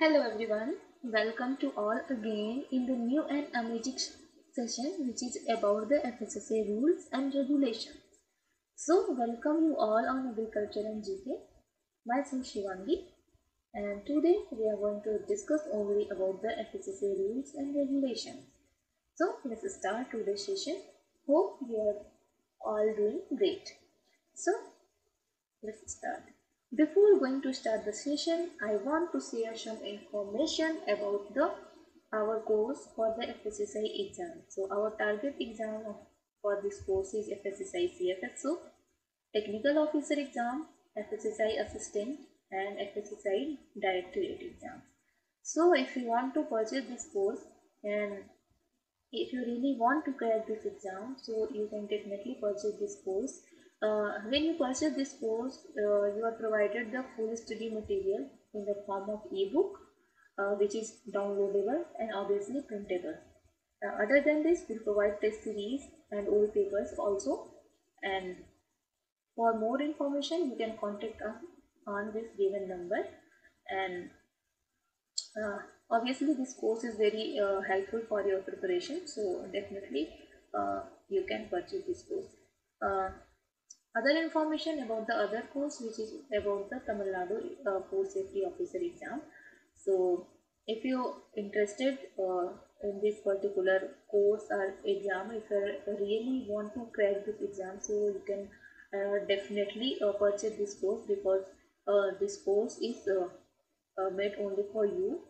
Hello everyone, welcome to all again in the new and amazing session which is about the FSSA rules and regulations. So welcome you all on Agriculture and GK. Myself Shivangi, and today we are going to discuss only about the FSSA rules and regulations. So let's start today's session. Hope you are all doing great. So let's start. Before going to start the session, I want to share some information about the our course for the FSSI exam. So our target exam for this course is FSSI CFSO, Technical Officer exam, FSSI Assistant, and FSSI Directorate exam. So if you want to purchase this course and if you really want to crack this exam, so you can definitely purchase this course. When you purchase this course, you are provided the full study material in the form of ebook, which is downloadable and obviously printable. Other than this, we provide test series and old papers also. And for more information, you can contact us on this given number. And obviously this course is very helpful for your preparation, so definitely you can purchase this course. Other information about the other course, which is about the Tamil Nadu Food Safety Officer exam. So if you interested in this particular course or exam, if you really want to crack this exam, so you can definitely purchase this course, because this course is made only for you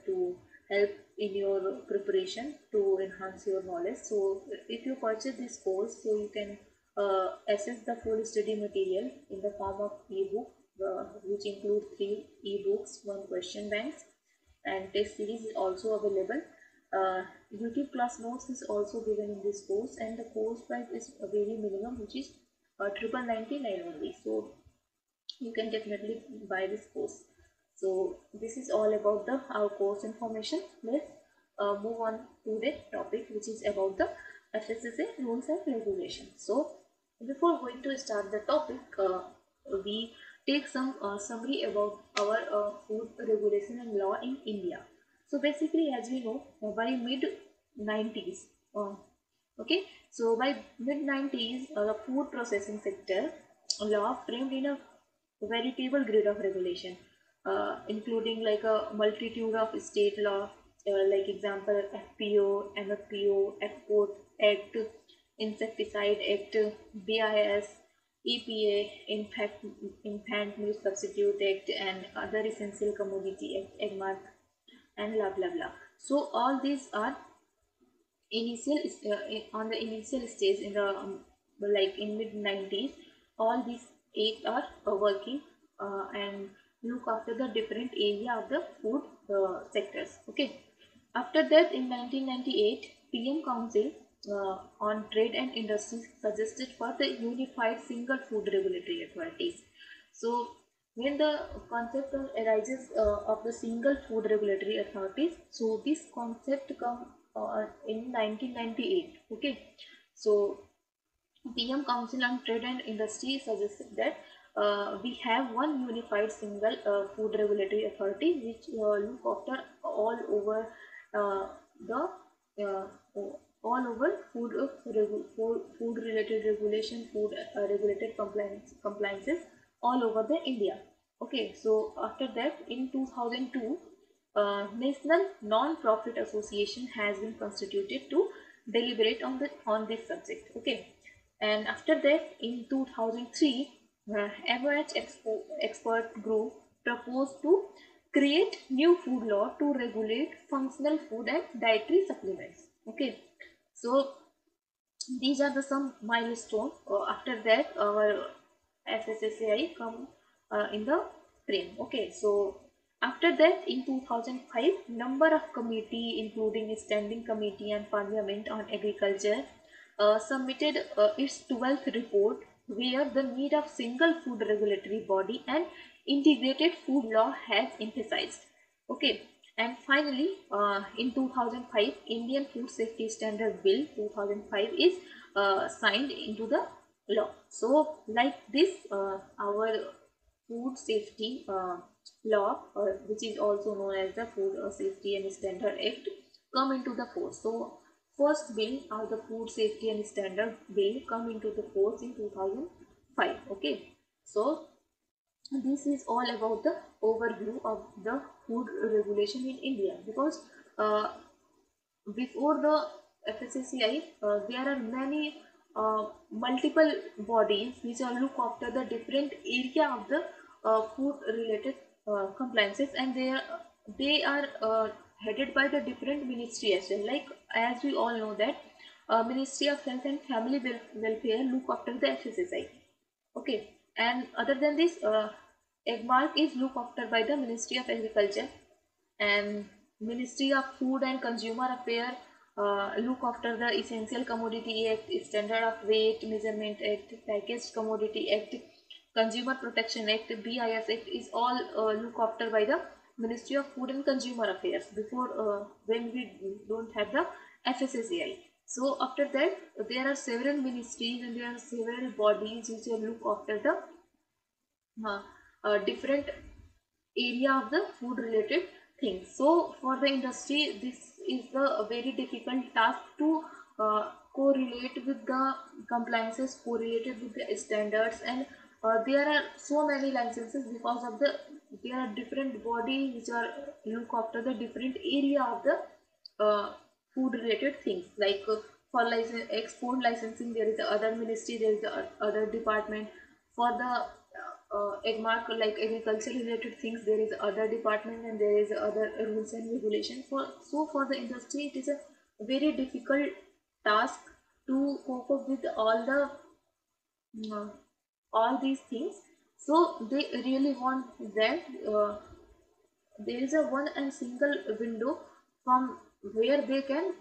to help in your preparation to enhance your knowledge. So if you purchase this course, so you can access the full study material in the form of ebook, which include 3 ebooks, 1 question banks, and test series is also available. YouTube class notes is also given in this course, and the course price is a very minimum, which is 999 only. So you can definitely buy this course. So this is all about the our course information. Let's move on to the topic, which is about the FSSA rules and regulations. So before going to start the topic, we take some summary about our food regulation and law in India. So basically, as we know, by mid 90s, okay, so by mid 90s, the food processing sector law framed in a veritable grid of regulation, including like a multitude of state law, like example FPO, MFPO, Export Act, Insecticide Act, BIS, EPA, Infant Milk Substitute Act, and other Essential Commodity Act, EGMARK, and blah blah blah. So all these are initial on the initial stage in the like in mid 90s. All these eight are working and look after the different area of the food sectors. Okay, after that in 1998, PM Council on Trade and Industry suggested for the unified single food regulatory authorities. So when the concept arises of the single food regulatory authorities, so this concept come in 1998. Okay, so PM Council on Trade and Industry suggested that we have one unified single food regulatory authority, which look after all over the all over food related regulation, food regulated compliances all over the India. Okay, so after that in 2002, National Non-Profit Association has been constituted to deliberate on this subject. Okay, and after that in 2003, MOH expert group proposed to create new food law to regulate functional food and dietary supplements. Okay, so these are the some milestones. After that, our FSSAI come in the frame. Okay, so after that in 2005, number of committee including standing committee and parliament on agriculture submitted its 12th report, where the need of single food regulatory body and integrated food law has emphasized. Okay, and finally in 2005, Indian Food Safety Standard Bill 2005 is signed into the law. So like this, our Food Safety Law, which is also known as the Food Safety and Standard Act, come into the force. So first bill of the Food Safety and Standard Bill come into the force in 2005. Okay, so this is all about the overview of the food regulation in India, because uh, before the FSSAI, there are many multiple bodies which are look after the different area of the food related compliances, and they are headed by the different ministry as well. Like, as we all know that Ministry of Health and Family Welfare look after the FSSAI. Okay, and other than this, EGMARC is looked after by the Ministry of Agriculture, and Ministry of Food and Consumer Affairs look after the Essential Commodity Act, Standard of Weight Measurement Act, Packaged Commodity Act, Consumer Protection Act, BIS Act is all look after by the Ministry of Food and Consumer Affairs before when we don't have the FSSAI. So after that, there are several ministries and there are several bodies which will look after the different area of the food related things. So for the industry, this is the very difficult task to correlate with the compliances, correlated with the standards, and there are so many licenses because of the there are different bodies which are look after the different area of the food related things. Like for license export licensing, there is the other ministry, there is the other department. For the EGMARC, like agriculture related things, there is other department and there is other rules and regulation. For the industry, it is a very difficult task to cope up with uh, all these things. So they really want that there is a one and single window from where they can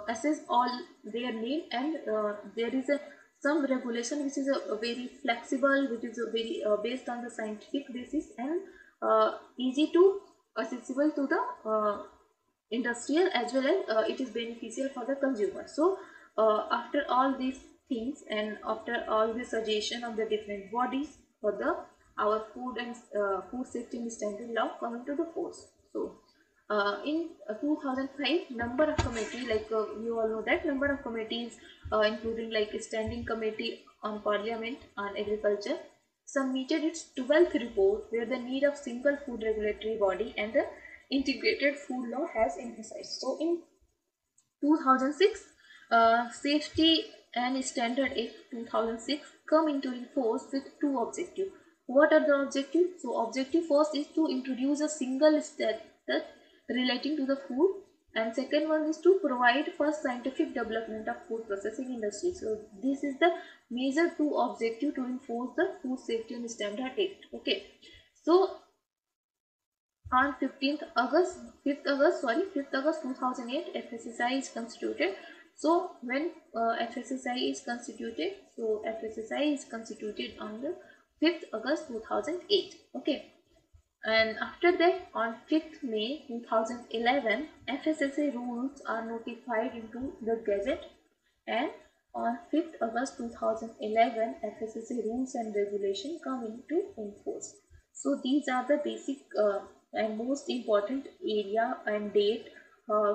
assess all their need, and there is a some regulation which is a very flexible, which is a very based on the scientific basis, and easy to accessible to the industrial, as well as it is beneficial for the consumer. So after all these things and after all the suggestion of the different bodies for the our food and food safety and standard law coming to the force. So in 2005, number of committee, like you all know that number of committees including like standing committee on parliament on agriculture submitted its 12th report, where the need of single food regulatory body and the integrated food law has emphasized. So in 2006, Safety and Standard Act 2006 come into force with two objectives. What are the objectives? So objective first is to introduce a single standard relating to the food, and second one is to provide for scientific development of food processing industry. So this is the major two objective to enforce the Food Safety and Standard Act. Okay, so on 5th August 2008, FSSAI is constituted. So when FSSAI is constituted, so FSSAI is constituted on the 5th August 2008. Okay, and after that, on 5th May 2011, FSSAI rules are notified into the Gazette, and on 5th August 2011, FSSAI rules and regulation come into force. So these are the basic and most important area and date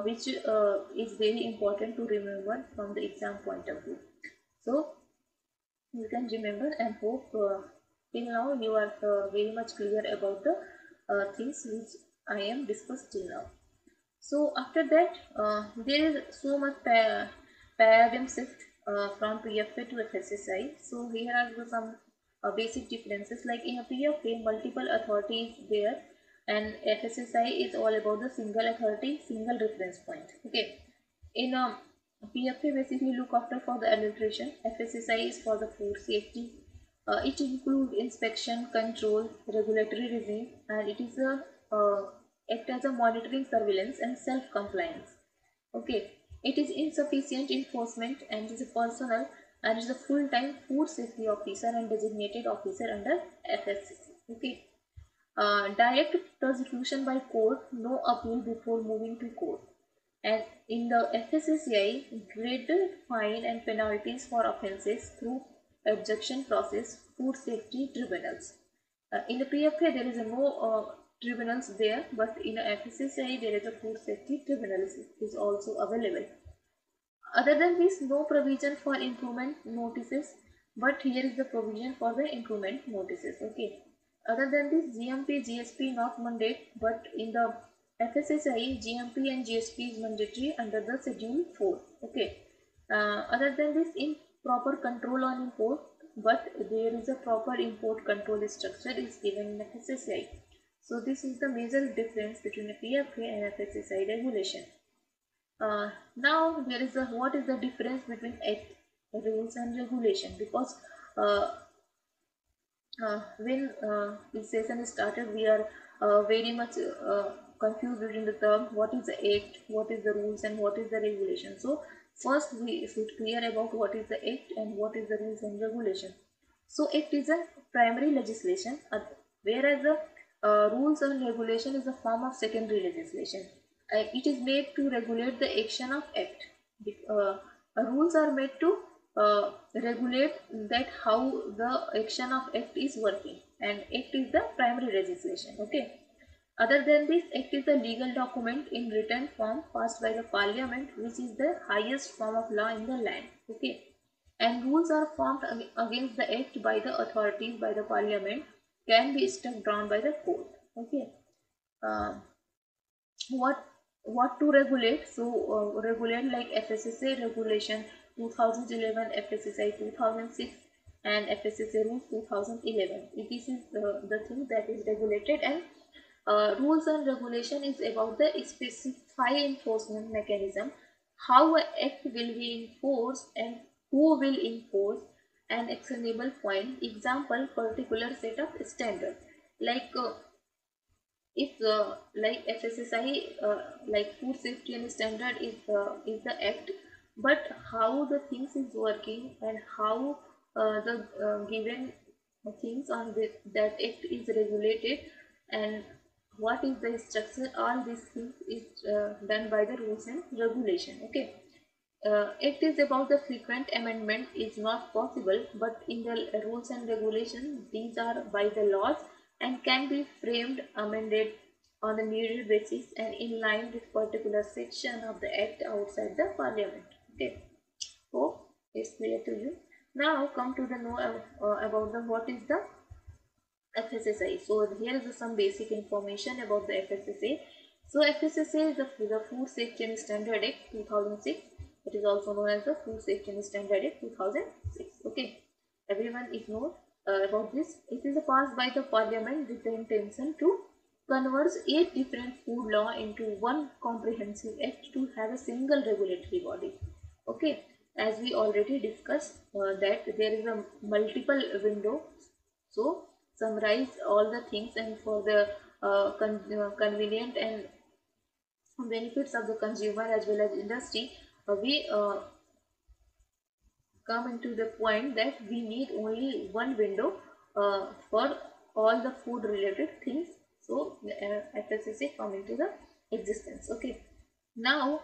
which is very important to remember from the exam point of view. So you can remember, and hope till now you are very much clear about the things which I am discussed till now. So after that, there is so much paradigm shift from PFA to FSSAI. So here are some basic differences. Like in a PFA, multiple authorities there, and FSSAI is all about the single authority, single reference point. Okay, in PFA basically look after for the administration. FSSAI is for the food safety. It includes inspection, control, regulatory regime, and it is a act as a monitoring, surveillance, and self-compliance. Okay, it is insufficient enforcement and is a personal and is a full-time food safety officer and designated officer under FSSAI. Okay, direct prosecution by court, no appeal before moving to court. And in the FSSAI, graded fine and penalties for offences through objection process, food safety tribunals. In the PFA, there is no tribunals there, but in a FSSAI, there is a food safety tribunal is also available. Other than this, no provision for improvement notices, but here is the provision for the improvement notices. Okay. Other than this, GMP, GSP not mandate, but in the FSSAI, GMP and GSP is mandatory under the Schedule 4. Okay. Other than this, in proper control on import, but there is a proper import control structure is given in FSSAI. So this is the major difference between a PFA and FSSAI regulation. Now there is a what is the difference between act, rules and regulation, because when this session started we are very much confused between the term what is the act, what is the rules and what is the regulation. So first we should clear about what is the act and what is the rules and regulation. So act is a primary legislation, whereas the rules and regulation is a form of secondary legislation. It is made to regulate the action of act. Rules are made to regulate that how the action of act is working, and act is the primary legislation. Okay. Other than this, act is a legal document in written form passed by the parliament, which is the highest form of law in the land. Okay. And rules are formed against the act by the authorities, by the parliament, can be struck down by the court. Okay. Uh, what to regulate? So regulate like FSSA regulation 2011, FSSAI 2006, and FSSA rules 2011. This is the thing that is regulated, and rules and regulation is about the specify enforcement mechanism, how an act will be enforced and who will enforce an actionable point. Example, particular set of standard, like if like FSSAI, like food safety and standard is the act, but how the things is working and how the given things on that act is regulated and what is the structure, all these things is done by the rules and regulation. Okay. Act is about the frequent amendment is not possible, but in the rules and regulations, these are by the laws and can be framed, amended on a needed basis and in line with particular section of the act outside the parliament. Okay. Hope it's clear to you. Now come to the know about the what is the FSSAI. So here is some basic information about the FSSAI. So FSSAI is the Food Safety and Standard Act 2006. It is also known as the Food Safety and Standard Act 2006. Okay, everyone is known about this. It is passed by the Parliament with the intention to convert 8 different food law into one comprehensive act to have a single regulatory body. Okay, as we already discussed that there is a multiple window. So summarize all the things, and for the convenient and benefits of the consumer as well as industry, we come into the point that we need only one window for all the food related things. So FSSAI come into the existence. Okay. Now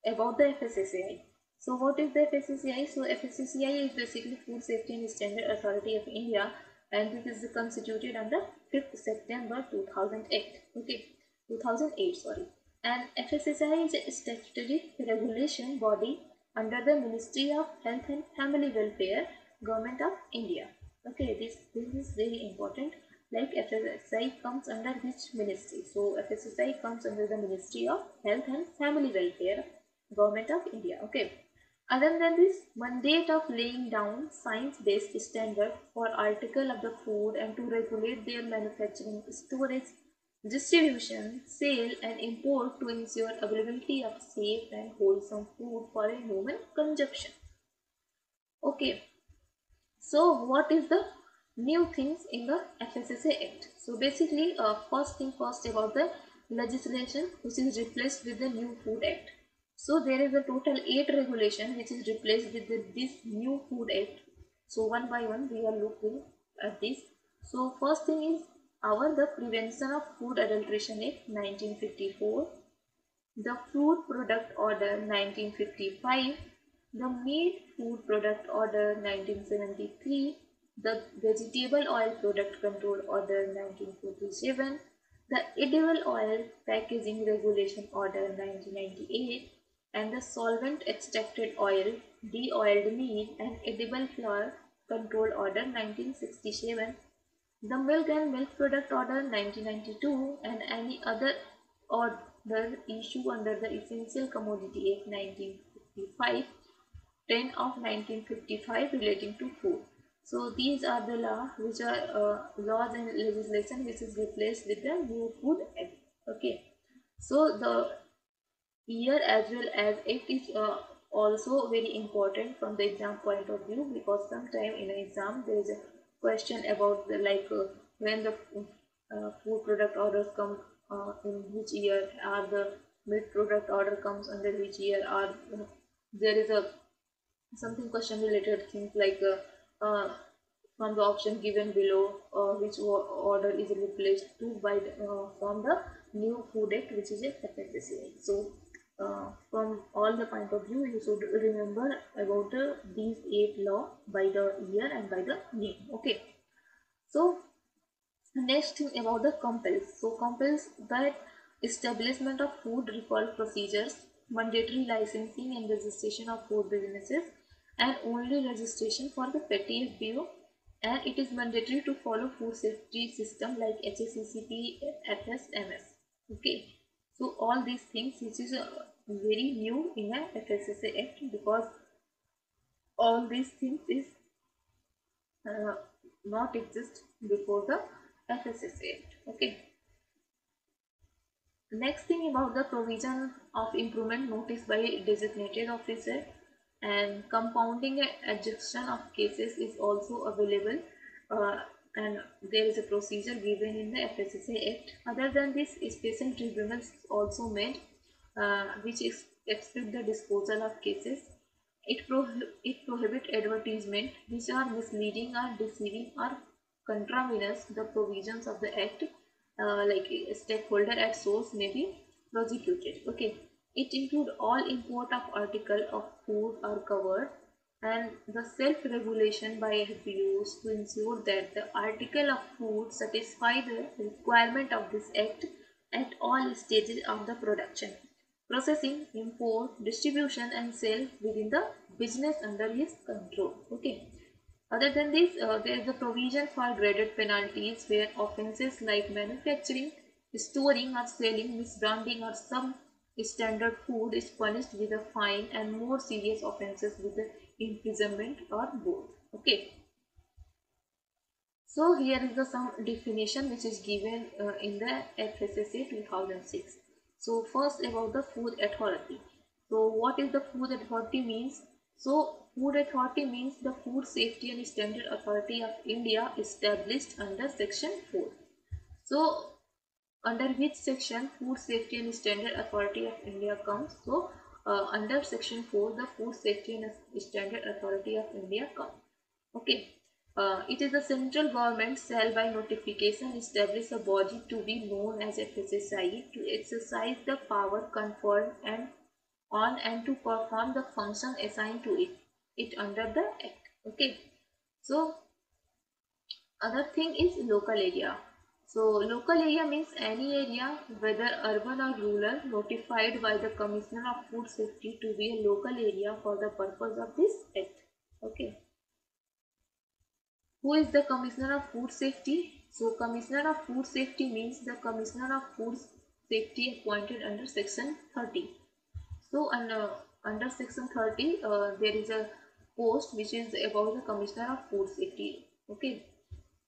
about the FSSAI. So what is the FSSAI? So FSSAI is basically Food Safety and Standard Authority of India, and this is constituted on the 5th September 2008. Okay, 2008, sorry. And FSSAI is a statutory regulation body under the Ministry of Health and Family Welfare, Government of India. Okay, this is very important. Like FSSAI comes under which ministry? So FSSAI comes under the Ministry of Health and Family Welfare, Government of India. Okay. Other than this, mandate of laying down science-based standard for article of the food and to regulate their manufacturing, storage, distribution, sale and import to ensure availability of safe and wholesome food for a human consumption. Okay, so what is the new things in the FSSAI Act? So basically, first thing first about the legislation which is replaced with the new Food Act. So there is a total 8 regulation which is replaced with this new Food Act. So one by one we are looking at this. So first thing is the Prevention of Food Adulteration Act 1954, the Food Product Order 1955, the Meat Food Product Order 1973, the Vegetable Oil Product Control Order 1947, the Edible Oil Packaging Regulation Order 1998, and the Solvent Extracted Oil, De-oiled Meat and Edible Flour Control Order 1967, the Milk and Milk Product Order 1992, and any other order issued under the Essential Commodity Act 1955, 10 of 1955 relating to food. So these are the laws and legislation which is replaced with the New Food Act. Okay. So the year as well as act is also very important from the exam point of view, because sometime in an exam there is a question about the when the food product orders come, in which year, are the milk product order comes under which year, or there is a something question related things from the option given below, which order is replaced to by from the new food act, which is a FSSAI. So from all the point of view, you should remember about these 8 law by the year and by the name. Okay. So next thing about the compels. So compels that establishment of food recall procedures, mandatory licensing and registration of food businesses, and only registration for the petty FBO, and it is mandatory to follow food safety system like HACCP, FSMS. Okay, so all these things which is very new in a FSSA Act, because all these things is uh, not exist before the FSSA Act. Okay. Next thing about the provision of improvement notice by designated officer, and compounding and adjunction of cases is also available, uh, and there is a procedure given in the FSSA Act. Other than this, special tribunals also made, which is expect the disposal of cases. It prohibit advertisement which are misleading or deceiving or contravenes the provisions of the act, like a stakeholder at source may be prosecuted. Okay, it include all import of article of food are covered, and the self-regulation by FBOs to ensure that the article of food satisfy the requirement of this act at all stages of the production, processing, import, distribution, and sale within the business under his control. Okay. Other than this, there is a provision for graded penalties where offences like manufacturing, storing, or selling misbranding or some standard food is punished with a fine, and more serious offences with the imprisonment or both. Okay. So here is the some definition which is given in the FSSA 2006. So first about the food authority. So what is the food authority means? So food authority means the Food Safety and Standard Authority of India established under section 4. So under which section Food Safety and Standard Authority of India comes? So under section 4 the Food Safety and Standard Authority of India comes. Okay. It is the central government shall by notification establish a body to be known as FSSAI to exercise the power conferred and on and to perform the function assigned to it under the act. Okay. So other thing is local area. So local area means any area, whether urban or rural, notified by the Commissioner of Food Safety to be a local area for the purpose of this act. Okay. Who is the Commissioner of Food Safety? So Commissioner of Food Safety means the Commissioner of Food Safety appointed under section 30. So under section 30 there is a post which is about the Commissioner of Food Safety. Okay.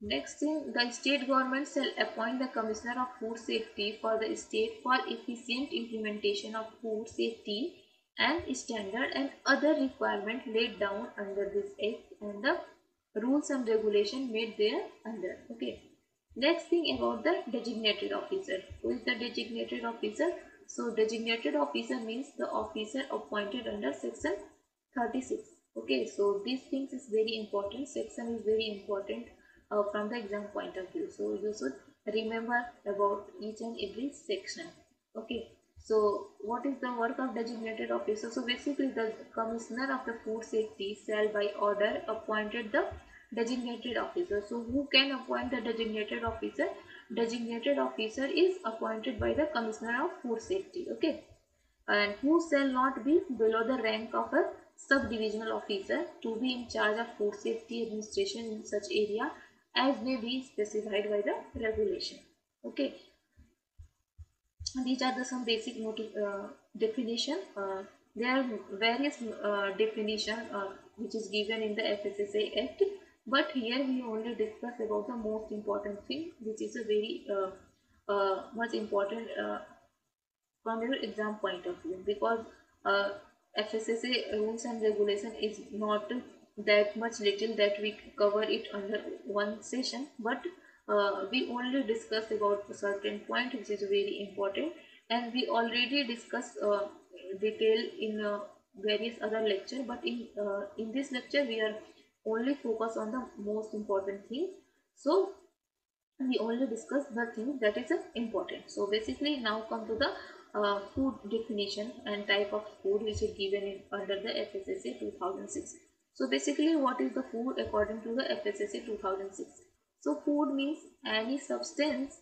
Next thing, the state government shall appoint the Commissioner of Food Safety for the state for efficient implementation of food safety and standard and other requirement laid down under this act and the rules and regulation made there under. Okay. Next thing about the designated officer. Who is the designated officer? So designated officer means the officer appointed under section 36. Okay, so these things is very important. Section is very important from the exam point of view. So you should remember about each and every section. Okay. So what is the work of designated officer? So basically the Commissioner of the Food Safety shall by order appointed the designated officer. So who can appoint the designated officer? Designated officer is appointed by the Commissioner of Food Safety. Okay, and who shall not be below the rank of a sub-divisional officer to be in charge of food safety administration in such area as may be specified by the regulation. Okay, these are the some basic definition. There are various definition which is given in the FSSA Act, but here we only discuss about the most important thing, which is a very much important from your exam point of view, because FSSA rules and regulation is not that much little that we cover it under one session, but we only discuss about a certain point which is very important, and we already discussed detail in various other lecture, but in this lecture we are only focus on the most important thing. So we only discuss the thing that is important. So basically now come to the food definition and type of food which is given under the FSSA 2006. So basically what is the food according to the FSSA 2006? So food means any substance,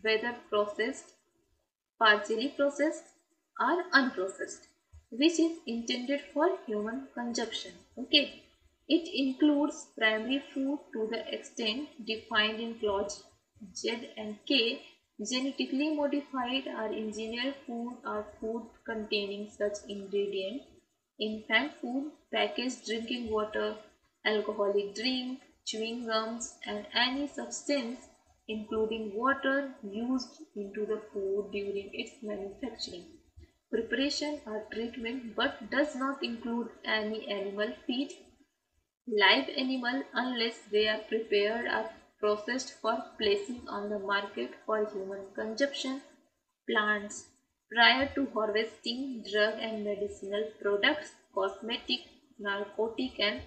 whether processed, partially processed or unprocessed, which is intended for human consumption. Okay, it includes primary food to the extent defined in clause Z and K. Genetically modified or engineered food or food containing such ingredient, infant food, packaged drinking water, alcoholic drink, chewing gums, and any substance including water used into the food during its manufacturing, preparation, or treatment, but does not include any animal feed, live animal unless they are prepared or processed for placing on the market for human consumption, plants prior to harvesting, drug and medicinal products, cosmetic, narcotic and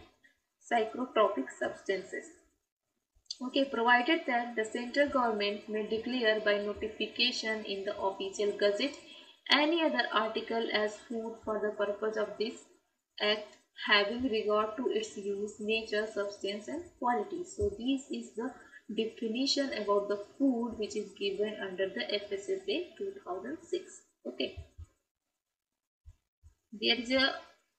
psychotropic substances. Okay, provided that the central government may declare by notification in the official gazette any other article as food for the purpose of this act having regard to its use, nature, substance and quality. So this is the definition about the food which is given under the FSSA 2006. Okay. There is a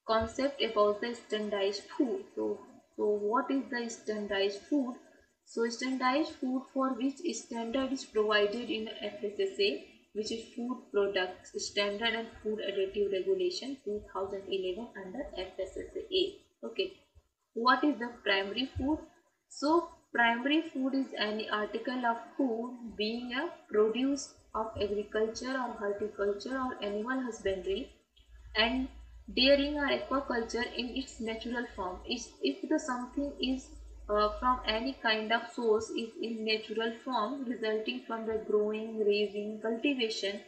concept about the standardized food. So what is the standardized food? So standardized food for which standard is provided in FSSA, which is Food Products Standard and Food Additive Regulation 2011 under FSSA. Okay. What is the primary food? So primary food is any article of food being a produce of agriculture or horticulture or animal husbandry and dairying or aquaculture in its natural form. If the something is from any kind of source is in natural form resulting from the growing, raising, cultivation,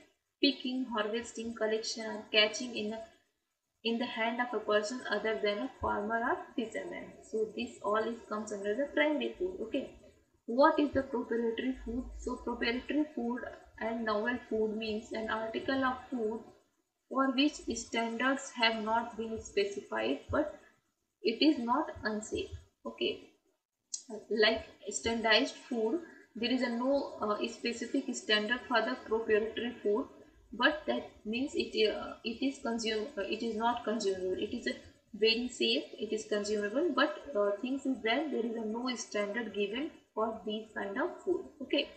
picking, harvesting, collection or catching in the hand of a person other than a farmer or fisherman. So this all is comes under the primary food. Okay. What is the proprietary food? So proprietary food and novel food means an article of food for which standards have not been specified but it is not unsafe. Okay, like standardized food, there is a no specific standard for the proprietary food, but that means it is consume it is not consumable. It is a very safe, it is consumable, but things is that there is a no standard given for these kind of food. Okay.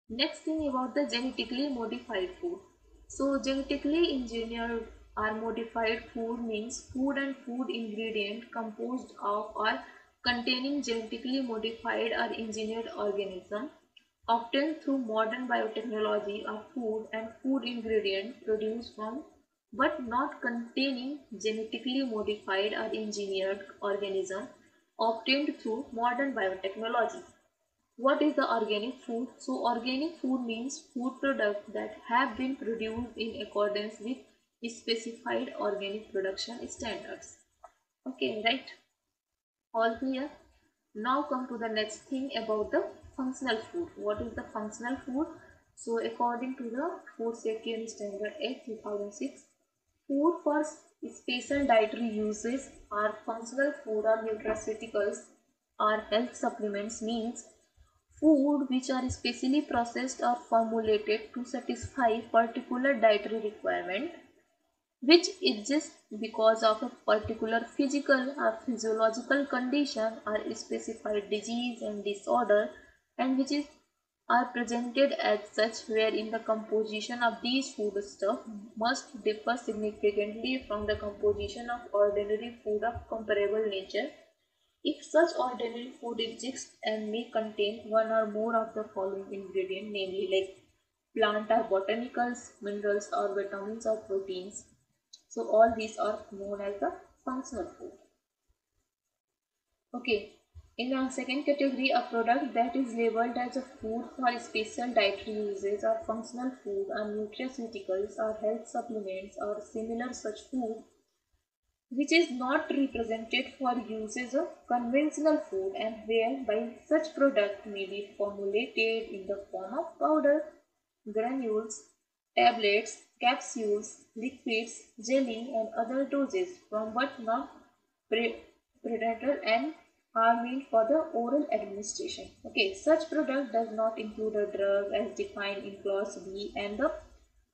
Next thing about the genetically modified food. So genetically engineered or modified food means food and food ingredient composed of or containing genetically modified or engineered organism obtained through modern biotechnology or food and food ingredient produced from but not containing genetically modified or engineered organism obtained through modern biotechnology. What is the organic food? So organic food means food products that have been produced in accordance with specified organic production standards. Okay, right? All clear? Now come to the next thing about the functional food. What is the functional food? So according to the Food Safety and Standard Act 2006, food for special dietary uses are functional food or nutraceuticals or health supplements means food which are specially processed or formulated to satisfy particular dietary requirement which exists because of a particular physical or physiological condition or specified disease and disorder, and which is are presented as such wherein the composition of these foodstuffs must differ significantly from the composition of ordinary food of comparable nature. If such ordinary food exists and may contain one or more of the following ingredients, namely like plant or botanicals, minerals or vitamins or proteins, so all these are known as the functional food. Okay. In our second category, a product that is labeled as a food for special dietary uses or functional food or nutraceuticals or health supplements or similar such food which is not represented for use as a conventional food and whereby such product may be formulated in the form of powder, granules, tablets, capsules, liquids, jelly and other doses from but not predator and are meant for the oral administration. Okay, such product does not include a drug as defined in clause B, and the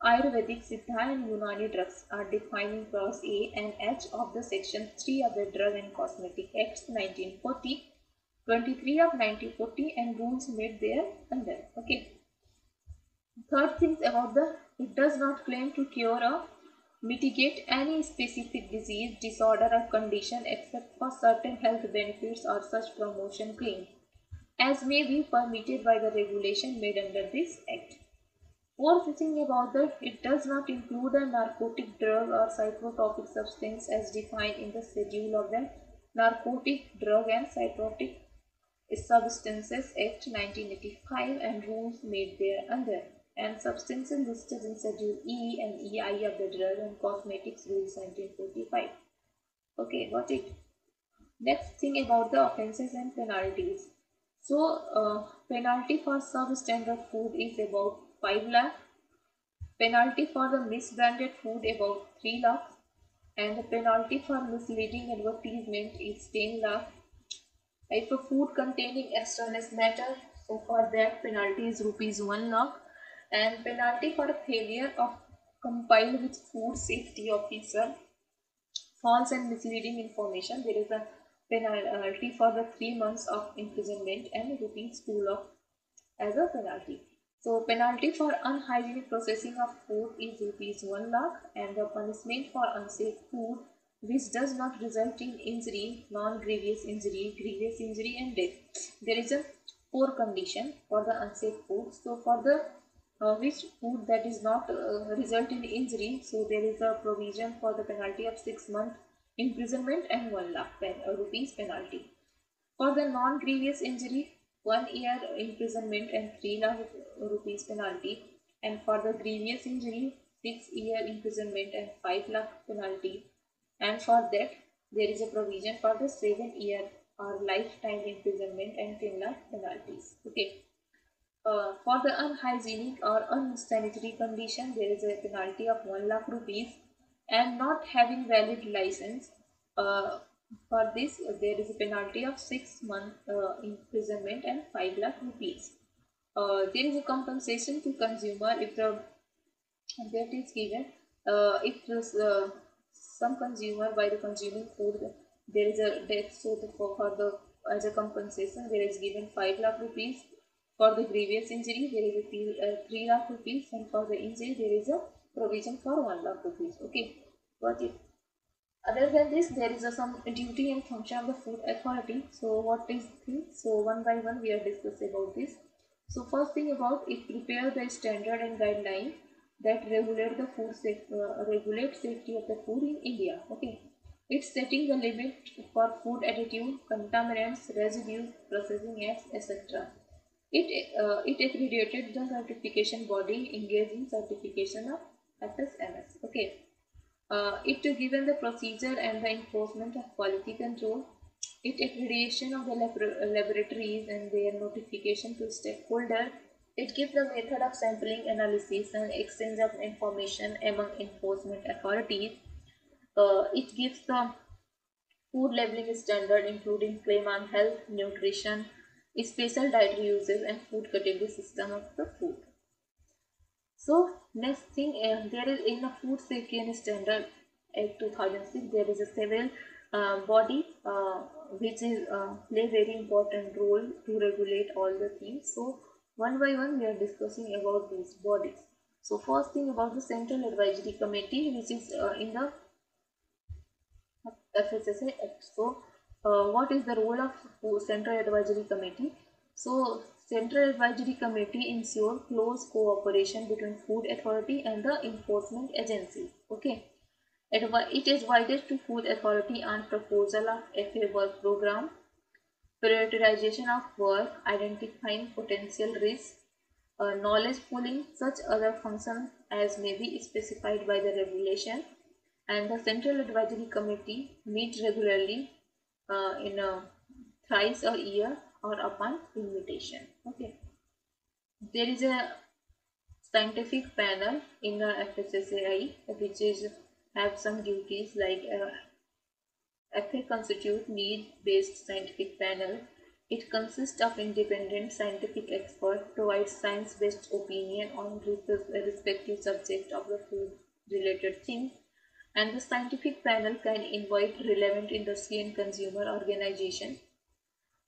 Ayurvedic, Siddha and Unani drugs are defined in clause A and H of the section 3 of the Drug and Cosmetic Acts 1940, 23 of 1940 and rules made there under. Okay. Third things about the it does not claim to cure or mitigate any specific disease, disorder or condition except for certain health benefits or such promotion claim as may be permitted by the regulation made under this act. Fourth thing about that, it does not include a narcotic drug or psychotropic substance as defined in the schedule of the Narcotic Drug and Psychotropic Substances Act 1985 and rules made thereunder, and substances listed in Schedule E and EI of the Drug and Cosmetics Rules 1945. Okay, got it. Next thing about the offenses and penalties. So, penalty for substandard food is about 5 lakh. Penalty for the misbranded food about 3 lakh. And the penalty for misleading advertisement is 10 lakh. If a food containing extraneous matter, so for that penalty is rupees 1 lakh. And penalty for failure of compile with food safety officer false and misleading information, there is a penalty for the 3 months of imprisonment and rupees 2 lakh as a penalty. So penalty for unhygienic processing of food is rupees 1 lakh, and the punishment for unsafe food which does not result in injury, non-grievous injury, grievous injury and death. There is a 4 condition for the unsafe food. So for the which food that is not result in injury, so there is a provision for the penalty of 6 month imprisonment and 1 lakh rupees penalty. For the non-grievous injury, 1 year imprisonment and 3 lakh rupees penalty, and for the grievous injury, 6 year imprisonment and 5 lakh penalty, and for that there is a provision for the 7 year or lifetime imprisonment and 10 lakh penalties. Okay. For the unhygienic or unsanitary condition, there is a penalty of 1 lakh rupees, and not having valid license. For this, there is a penalty of 6 month imprisonment and 5 lakh rupees. There is a compensation to consumer if the that is given if some consumer by the consuming food there is a death, so for the as a compensation there is given 5 lakh rupees. For the grievous injury there is a 3 lakh rupees, and for the injury there is a provision for 1 lakh rupees. Okay, got it. Other than this, there is some duty and function of the food authority. So what is this? So one by one we are discussing about this. So first thing about it, prepare the standard and guideline that regulate the regulate safety of the food in India. Okay, it's setting the limit for food additive, contaminants, residues, processing acts, etc. It accredited the certification body engaged in certification of FSMS. Okay. It given the procedure and the enforcement of quality control, it accreditation of the laboratories and their notification to stakeholder, it gives the method of sampling analysis and exchange of information among enforcement authorities, it gives the Food labeling standard including claim on health, nutrition, special dietary uses and food category system of the food. So next thing, there is in the Food Safety and Standard Act 2006, there is a several body which is play very important role to regulate all the things. So one by one we are discussing about these bodies. So first thing about the Central Advisory Committee, which is in the FSSA Act. So, what is the role of Central Advisory Committee? So, Central Advisory Committee ensure close cooperation between Food Authority and the enforcement agencies. Okay, it is advises to Food Authority on proposal of FA work program, prioritization of work, identifying potential risks, knowledge pooling, such other functions as may be specified by the regulation. And the Central Advisory Committee meets regularly in thrice a year or upon invitation. Okay, there is a scientific panel in the FSSAI which is have some duties like FA constitute need-based scientific panel. It consists of independent scientific experts, provides science-based opinion on respective subject of the food-related things, and the scientific panel can invite relevant industry and consumer organizations.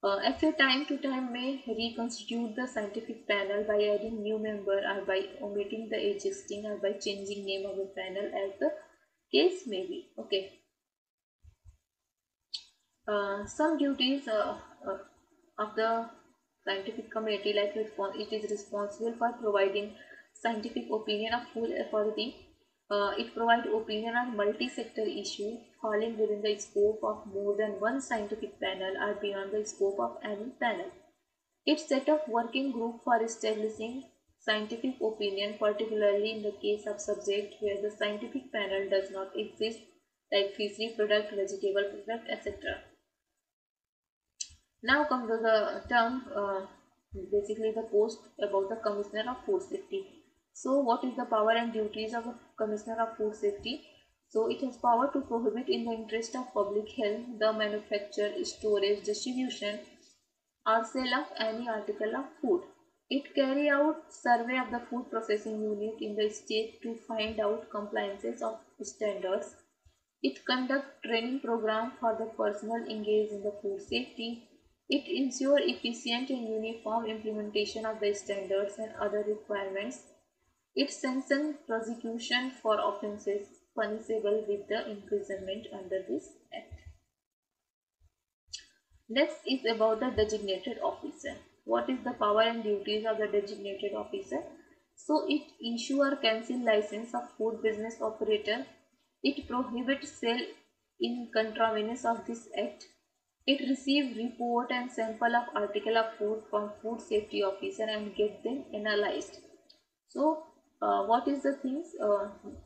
FA time to time may reconstitute the scientific panel by adding new member or by omitting the existing or by changing name of the panel as the case may be. Okay. Some duties of the scientific committee, like it is responsible for providing scientific opinion of full authority. It provides opinion on multi-sector issues falling within the scope of more than one scientific panel or beyond the scope of any panel. It set up working group for establishing scientific opinion, particularly in the case of subject where the scientific panel does not exist, like fishery product, vegetable product, etc. Now come to the term, basically the post about the Commissioner of Food Safety. So what is the power and duties of the Commissioner of Food Safety? So it has power to prohibit in the interest of public health the manufacture, storage, distribution or sale of any article of food. It carry out survey of the food processing unit in the state to find out compliances of standards. It conduct training program for the personnel engaged in the food safety. It ensure efficient and uniform implementation of the standards and other requirements. It sanctions prosecution for offences punishable with the imprisonment under this act. Next is about the designated officer. What is the power and duties of the designated officer? So it issue or cancel license of food business operator. It prohibits sale in contravenance of this act. It receive report and sample of article of food from food safety officer and get them analyzed. So what is the things?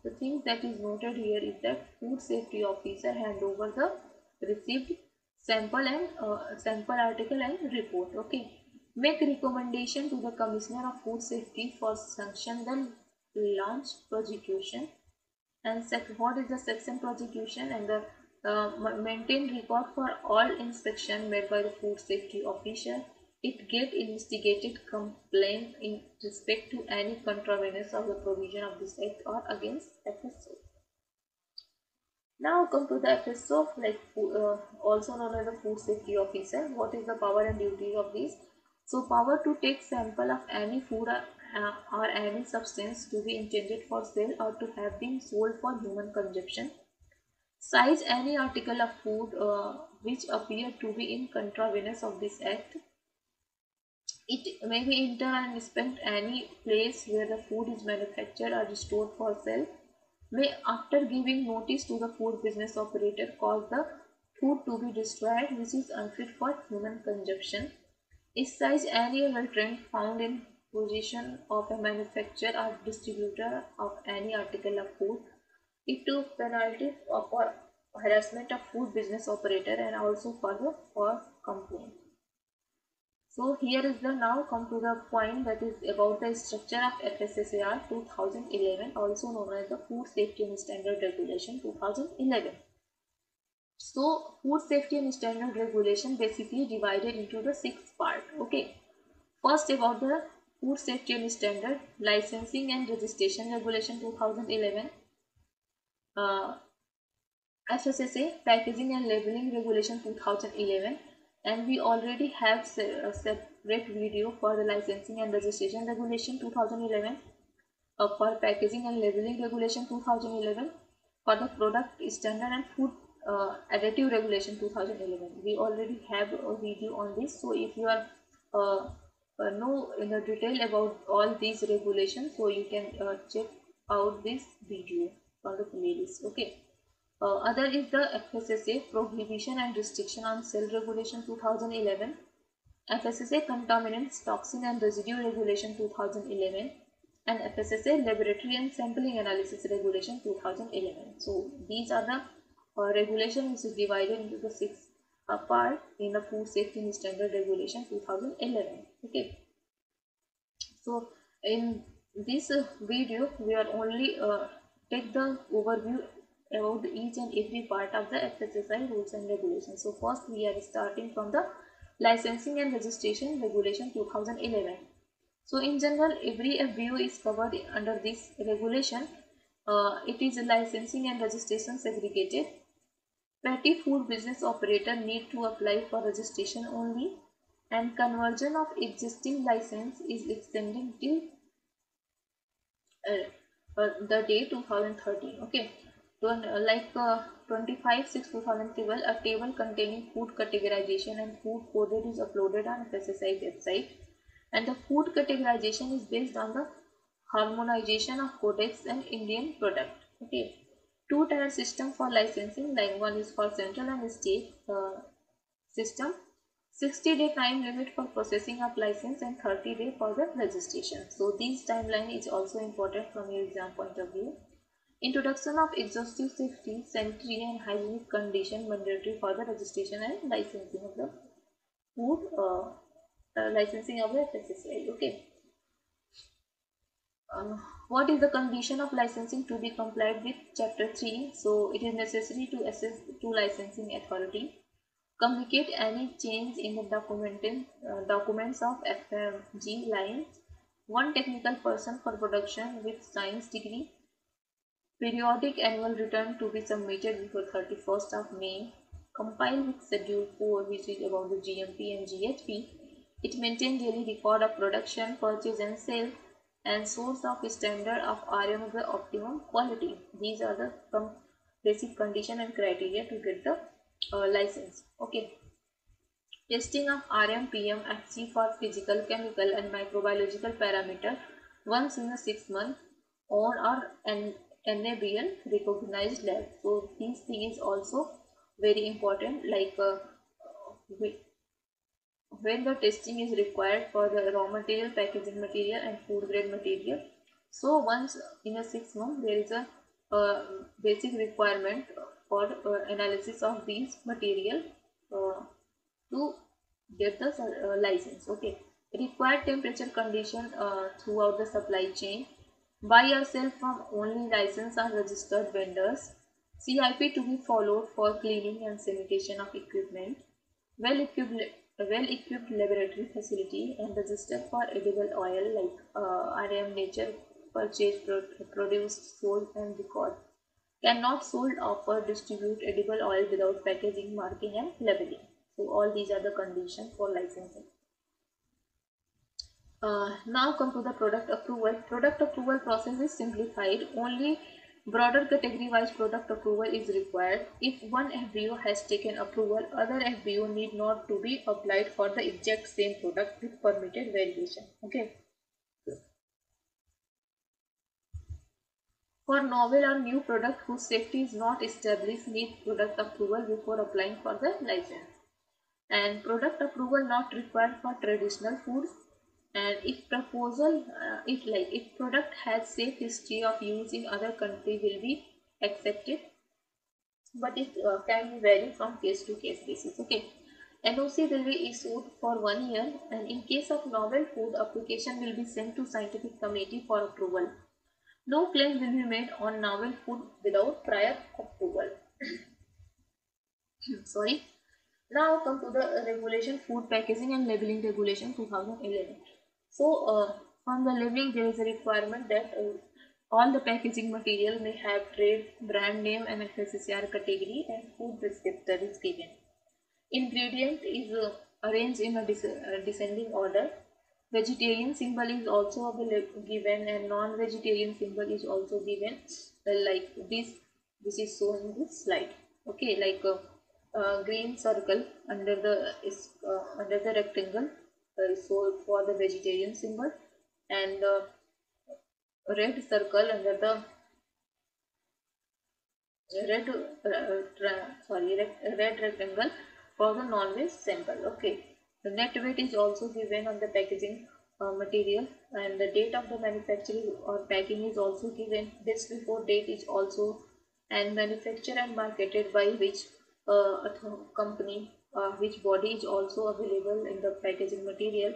The things that is noted here is that food safety officer hand over the received sample and sample article and report. Okay, make recommendation to the Commissioner of Food Safety for sanction the launch prosecution. And what is the section prosecution? And the maintain record for all inspection made by the food safety officer. It get investigated complaint in respect to any contravenance of the provision of this act or against FSO. Now come to the FSO, like also known as the food safety officer. What is the power and duties of this? So power to take sample of any food or any substance to be intended for sale or to have been sold for human consumption. Size any article of food which appear to be in contravenance of this act. It may be enter and inspect any place where the food is manufactured or stored for sale. May, after giving notice to the food business operator, cause the food to be destroyed which is unfit for human consumption. Excise any adulterant found in possession of a manufacturer or distributor of any article of food. It took penalty for harassment of food business operator and also for complaint. So here is the now come to the point that is about the structure of FSSAR 2011, also known as the Food Safety and Standard Regulation 2011. So food safety and standard regulation basically divided into the 6 part. Okay, first about the food safety and standard licensing and registration regulation 2011, uh, FSSA packaging and labeling regulation 2011, and we already have a separate video for the licensing and registration regulation 2011, for packaging and labeling regulation 2011, for the product standard and food additive regulation 2011. We already have a video on this, so if you are know in the detail about all these regulations, so you can check out this video on the playlist. Okay. Other is the FSSA Prohibition and Restriction on Sale Regulation 2011, FSSA Contaminants, Toxin and Residue Regulation 2011, and FSSA Laboratory and Sampling Analysis Regulation 2011. So these are the regulations which is divided into the 6 part in the Food Safety and Standard Regulation 2011. Okay. So in this video we are only take the overview about each and every part of the FSSAI rules and regulations. So first we are starting from the licensing and registration regulation 2011. So in general every FBO is covered under this regulation. It is licensing and registration segregated. Petty food business operator need to apply for registration only, and conversion of existing license is extended till the day 2013. Okay, so like 25/6/2012, a table containing food categorization and food coded is uploaded on FSSAI website, and the food categorization is based on the harmonization of codex and Indian product. Okay, two-tier system for licensing, like one is for central and state system, 60-day time limit for processing of license and 30-day for the registration. So this timeline is also important from your exam point of view. Introduction of exhaustive safety, sanitary and hygienic condition mandatory for the registration and licensing of the food, licensing of the FSSAI. Okay. What is the condition of licensing to be complied with Chapter 3? So it is necessary to assess to licensing authority, communicate any change in the documents of FMG lines, one technical person for production with science degree, periodic annual return to be submitted before 31st of May, compile with Schedule 4 which is about the GMP and GHP, it maintains daily record of production, purchase and sale, and source of standard of RM of the optimum quality. These are the some basic condition and criteria to get the license. Okay. Testing of RM, PM, FC for physical, chemical and microbiological parameter once in a 6 months on or NABL recognized lab. So these thing is also very important, like when the testing is required for the raw material, packaging material and food grade material. So once in a 6 months there is a basic requirement for analysis of these material to get the license. Okay, required temperature condition throughout the supply chain. Buy yourself from only licensed or registered vendors. CIP to be followed for cleaning and sanitation of equipment. Well-equipped laboratory facility and registered for edible oil like RM Nature, purchased, produced, sold and record. Cannot sold, offer, distribute edible oil without packaging, marking and labeling. So all these are the conditions for licensing. Now come to the product approval. Product approval process is simplified. Only broader category-wise product approval is required. If one FBO has taken approval, other FBO need not to be applied for the exact same product with permitted variation. Okay. For novel or new product whose safety is not established, need product approval before applying for the license. And product approval not required for traditional foods. And if if product has safe history of use in other country will be accepted, but it can be vary from case to case basis. Okay, NOC will be issued for 1 year, and in case of novel food, application will be sent to scientific committee for approval. No claim will be made on novel food without prior approval. Sorry. Now come to the regulation, food packaging and labeling regulation 2011. So on the labeling there is a requirement that all the packaging material may have trade, brand name and FSSAI category and food descriptor is given. Ingredient is arranged in a descending order. Vegetarian symbol is also given and non-vegetarian symbol is also given, like this is shown in this slide. Okay, like green circle under the under the rectangle so for the vegetarian symbol, and red circle under the red rectangle for the non-veg sample. Okay, the net weight is also given on the packaging material, and the date of the manufacturing or packing is also given. This before date is also, and manufactured and marketed by which company, which body is also available in the packaging material.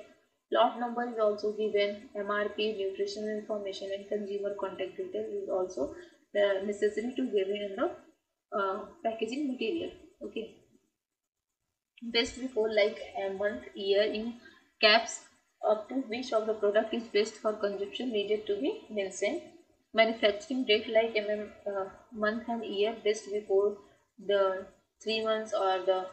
Lot number is also given. MRP, nutritional information, and consumer contact details is also necessary to give in the packaging material. Okay, best before, like a month, year in caps up to which of the product is best for consumption needed to be mentioned. Manufacturing date like month and year best before the 3 months, or the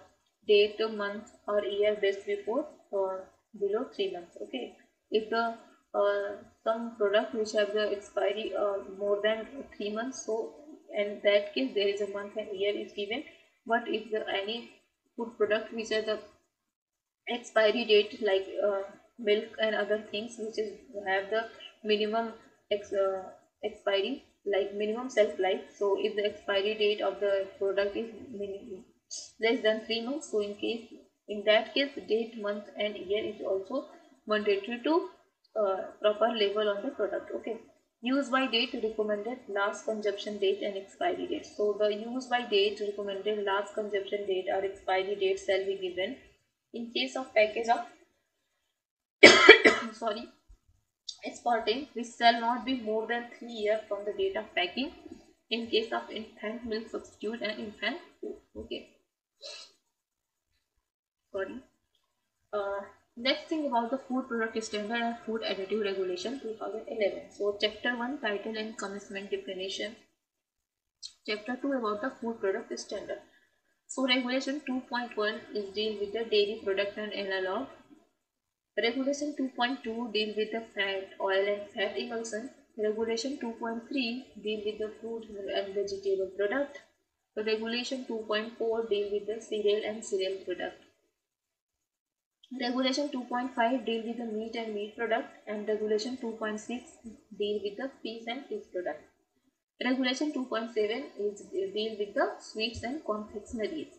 date, month or year best before or below 3 months. Okay, if the some product which have the expiry more than 3 months, so in that case there is a month and year is given. But if the any food product which are the expiry date like milk and other things which is have the minimum expiry, like minimum shelf life, so if the expiry date of the product is less than 3 months, so in that case date, month and year is also mandatory to proper label on the product. Okay, use by date recommended, last consumption date and expiry date. So the use by date recommended, last consumption date or expiry date shall be given in case of package of sorry exporting, which shall not be more than 3 years from the date of packing in case of infant milk substitute and infant food. Okay, sorry. uh, Next thing about the food product standard and food additive regulation 2011. So chapter 1, title and commencement definition. Chapter 2 about the food product standard. So regulation 2.1 is deal with the dairy product and analog. Regulation 2.2 deal with the fat, oil and fat emulsion. Regulation 2.3 deal with the fruit and vegetable product. Regulation 2.4 deal with the cereal and cereal product. Regulation 2.5 deal with the meat and meat product, and Regulation 2.6 deal with the fish and fish product. Regulation 2.7 is deal with the sweets and confectioneries.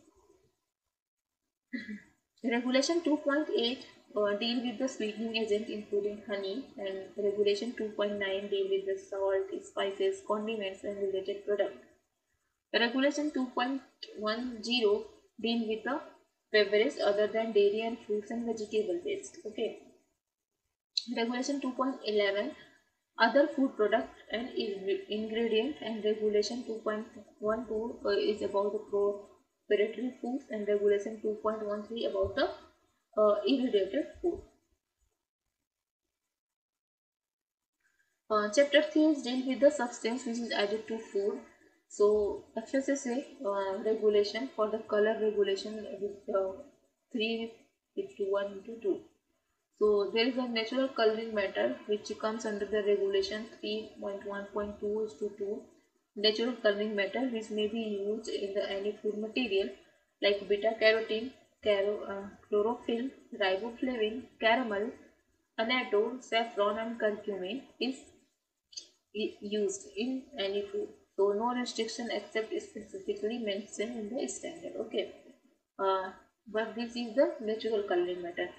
Regulation 2.8 deal with the sweetening agent including honey, and Regulation 2.9 deal with the salt, spices, condiments and related products. Regulation 2.10 deal with the beverage other than dairy and fruits and vegetable based. Okay. Regulation 2.11 other food product and ingredient, and Regulation 2.12 is about the proprietary foods, and Regulation 2.13 about the irradiated food. Chapter 3 is deal with the substance which is added to food. So FSSA regulation for the color regulation with 3:1:2. So there is a natural coloring matter which comes under the regulation 3.1.2:2. Natural coloring matter which may be used in the any food material like beta carotene, chlorophyll, riboflavin, caramel, annatto, saffron and curcumin is used in any food. So no restriction except specifically mentioned in the standard. Okay, but this is the natural coloring matter.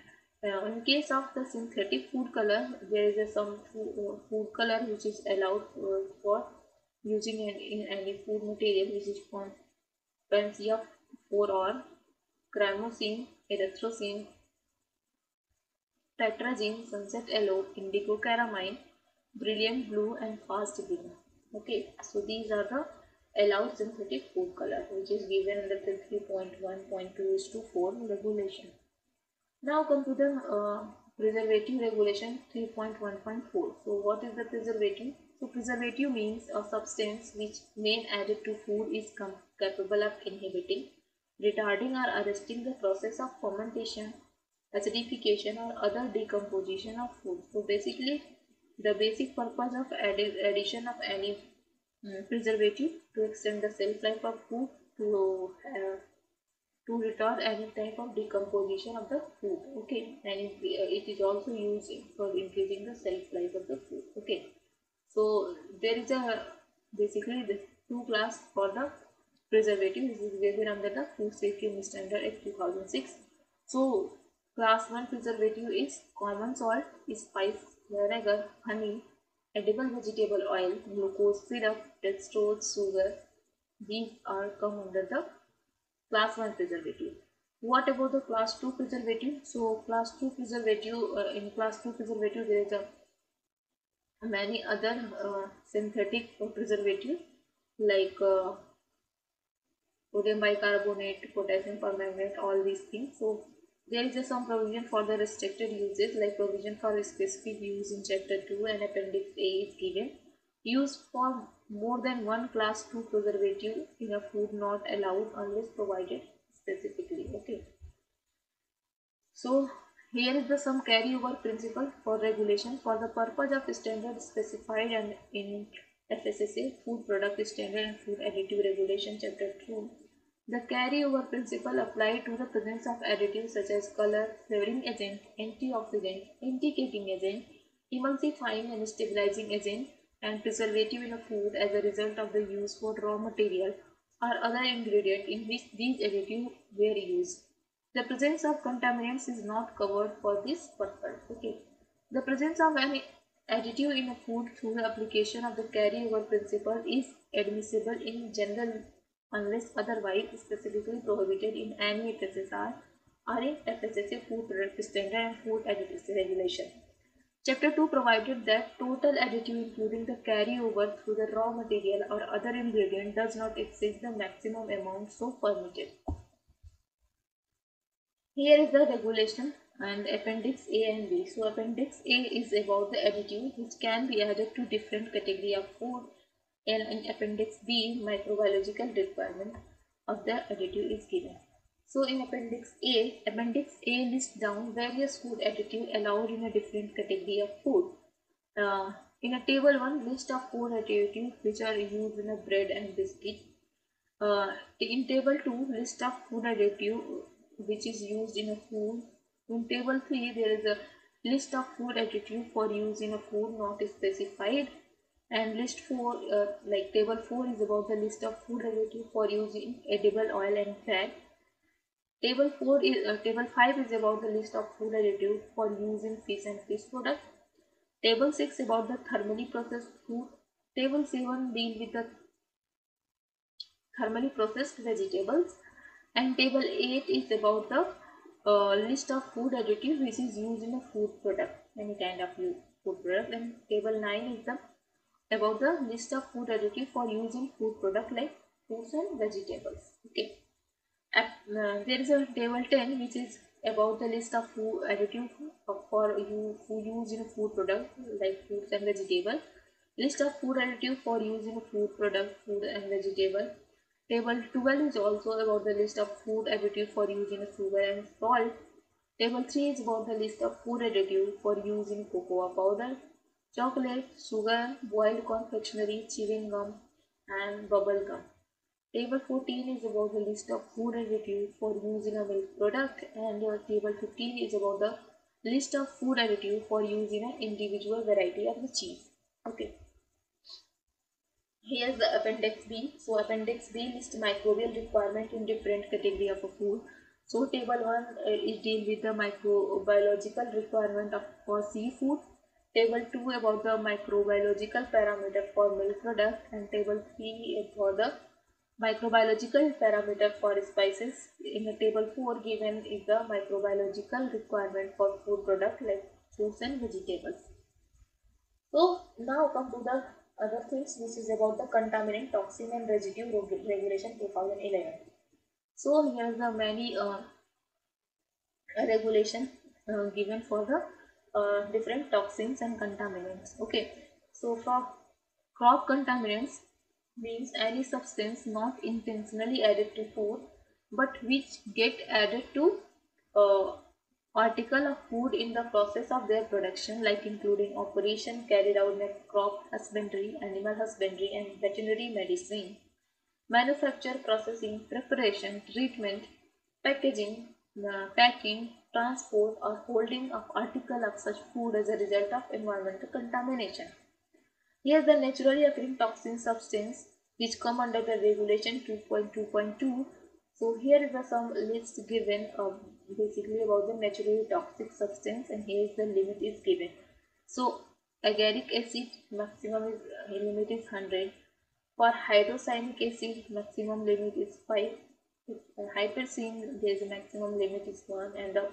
In case of the synthetic food color, there is some food color which is allowed for using in any food material, which is from Panacea 4 or chromosine, erythrosine, tetrazyme, sunset yellow, indigo caramine, brilliant blue and fast green. Okay, so these are the allow synthetic food color, which is given under the 3.1.2:4 regulation. Now come to the preservative regulation 3.1.4. So what is the preservative? So preservative means a substance which when added to food is capable of inhibiting, retarding or arresting the process of fermentation, acidification or other decomposition of food. So basically the basic purpose of addition of any preservative to extend the shelf life of food, to retard any type of decomposition of the food. Okay, and it is also used for increasing the shelf life of the food. Okay, so there is a basically the two class for the preservative. This is given under the Food Safety Standard Act 2006. So class 1 preservative is common salt, spice, vinegar, honey, edible vegetable oil, glucose syrup, dextrose, sugar. These are come under the class 1 preservative. What about the class 2 preservative? So class 2 preservative, in class 2 preservative there is a many other synthetic preservative like sodium bicarbonate, potassium permanganate, all these things. So there is some provision for the restricted uses, like provision for specific use in chapter 2 and appendix A is given. Use for more than one class 2 preservative in a food not allowed unless provided specifically. Okay. So here is the some carryover principle for regulation for the purpose of standard specified and in FSSA Food Product Standard and Food Additive Regulation Chapter 2. The carryover principle applied to the presence of additives such as color, flavoring agent, antioxidant, indicating agent, emulsifying and stabilizing agent, and preservative in a food as a result of the use for raw material or other ingredient in which these additives were used. The presence of contaminants is not covered for this purpose. Okay. The presence of any additive in a food through the application of the carryover principle is admissible in general unless otherwise specifically prohibited in any FSSR or in FSSA Food Product Standard and Food Additives Regulation. Chapter 2 provided that total additive including the carryover through the raw material or other ingredient does not exceed the maximum amount so permitted. Here is the regulation and appendix A and B. So appendix A is about the additive which can be added to different category of food, and in appendix B microbiological requirement of the additive is given. So in appendix A lists down various food additive allowed in a different category of food. In a table 1 list of food additives which are used in a bread and biscuit. In table 2 list of food additive which is used in a food. In table 3 there is a list of food additive for use in a food not specified, and list 4 like table 4 is about the list of food additive for use in edible oil and fat. Table 5 is about the list of food additive for use in fish and fish products. Table 6 about the thermally processed food. Table 7 deal with the thermally processed vegetables, and table 8 is about the list of food additive which is used in a food product, any kind of food product, and table 9 is the about the list of food additive for use in food product like fruits and vegetables. Okay. There is a table 10 which is about the list of food additive for use in a food product like fruits and vegetable. List of food additive for use in a food product, food and vegetable. Table 12 is also about the list of food additive for use in a sugar and salt. Table 3 is about the list of food additive for use in cocoa powder, chocolate, sugar, boiled confectionery, chewing gum, and bubble gum. Table 14 is about the list of food additives for use in a milk product, and table 15 is about the list of food additives for use in an individual variety of the cheese. Okay. Here's the appendix B. So appendix B lists microbial requirement in different category of a food. So table 1 is deal with the microbiological requirement for seafood. Table 2 about the microbiological parameter for milk product, and table 3 is for the microbiological parameter for spices. In the table 4 given is the microbiological requirement for food product like fruits and vegetables. So now come to the other things which is about the contaminant, toxin and residue regulation 2011. So here the many regulation given for the different toxins and contaminants. Okay, so for crop contaminants means any substance not intentionally added to food but which get added to uh, article of food in the process of their production, like including operation carried out in crop husbandry, animal husbandry and veterinary medicine, manufacture, processing, preparation, treatment, packaging, packing, transport or holding of article of such food as a result of environmental contamination. Here the naturally occurring toxin substance which come under the regulation 2.2.2. So here is the some list given basically about the naturally toxic substance, and here is the limit is given. So agaric acid maximum is limit is 100. For hydrocyanic acid maximum limit is 5. Hypersine there is a maximum limit is 1, and the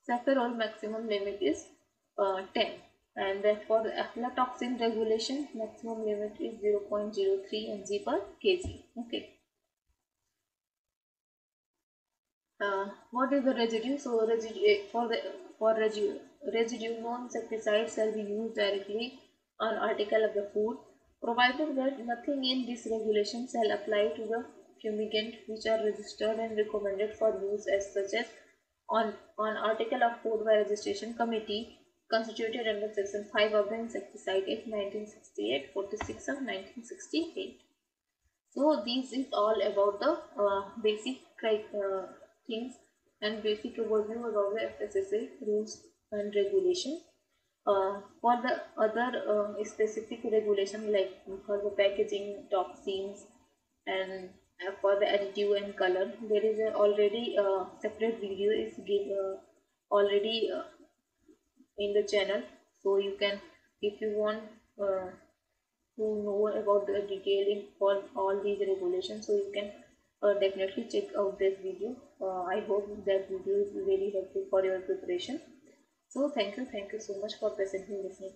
Saffirol maximum limit is 10, and then for the aflatoxin regulation maximum limit is 0.03 mg per kg. Okay. What is the residue? So residue non-insecticides shall be used directly on article of the food, provided that nothing in this regulation shall apply to the fumigant which are registered and recommended for use as such as on article of food by registration committee constituted under section 5 of the Insecticide Act 1968, 46 of 1968. So this is all about the basic things and basic overview about the FSSA rules and regulation. For the other specific regulation, like for the packaging, toxins, and for the additive and color, there is a already separate video is already in the channel. So you can, if you want to know about the detailing for all these regulations, so you can definitely check out this video. I hope that video is very helpful for your preparation. So thank you so much for patiently listening.